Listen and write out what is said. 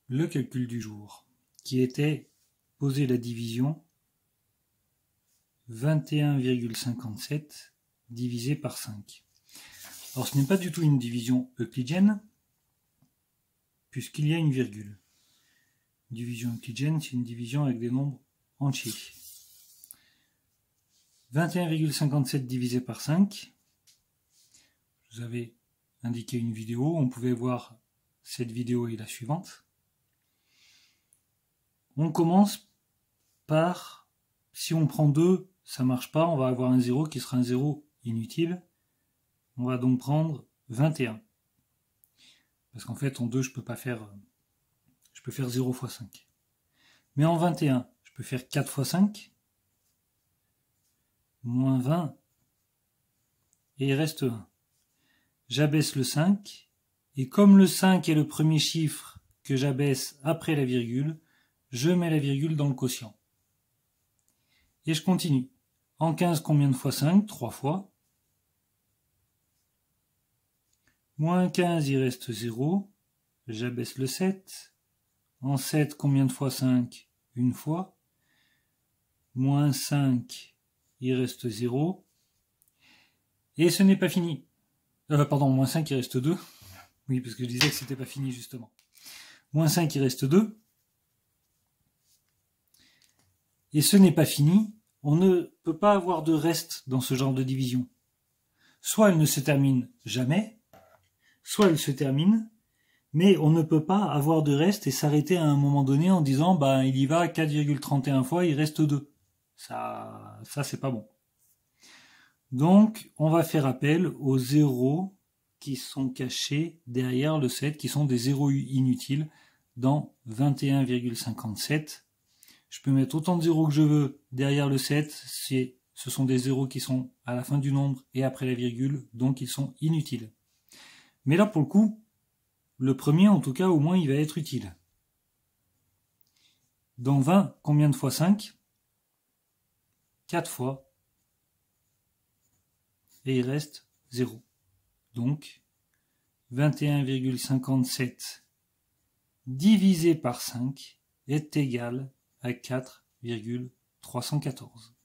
le calcul du jour, qui était poser la division 21,57 divisé par 5. Alors ce n'est pas du tout une division euclidienne, puisqu'il y a une virgule. Division euclidienne, c'est une division avec des nombres entiers. 21,57 divisé par 5, je vous avais indiqué une vidéo, on pouvait voir cette vidéo et la suivante. On commence par, si on prend 2, ça ne marche pas, on va avoir un 0 qui sera un 0 inutile. On va donc prendre 21. Parce qu'en fait, en 2, je peux faire 0 fois 5. Mais en 21, je peux faire 4 fois 5, moins 20, et il reste 1. J'abaisse le 5, et comme le 5 est le premier chiffre que j'abaisse après la virgule, je mets la virgule dans le quotient. Et je continue. En 15, combien de fois 5? 3 fois. Moins 15, il reste 0. J'abaisse le 7. En 7, combien de fois 5? Une fois. Moins 5, il reste 0. Et ce n'est pas fini. Pardon, moins 5, il reste 2. Oui, parce que je disais que c'était pas fini, justement. Moins 5, il reste 2. Et ce n'est pas fini. On ne peut pas avoir de reste dans ce genre de division. Soit elle ne se termine jamais, soit elle se termine, mais on ne peut pas avoir de reste et s'arrêter à un moment donné en disant il y va 4,31 fois, il reste 2. Ça c'est pas bon. Donc on va faire appel aux zéros qui sont cachés derrière le 7, qui sont des zéros inutiles dans 21,57. Je peux mettre autant de zéros que je veux derrière le 7, ce sont des zéros qui sont à la fin du nombre et après la virgule, donc ils sont inutiles. Mais là, pour le coup, le premier, en tout cas, au moins, il va être utile. Dans 20, combien de fois 5? 4 fois. Et il reste 0. Donc, 21,57 divisé par 5 est égal à 4,314.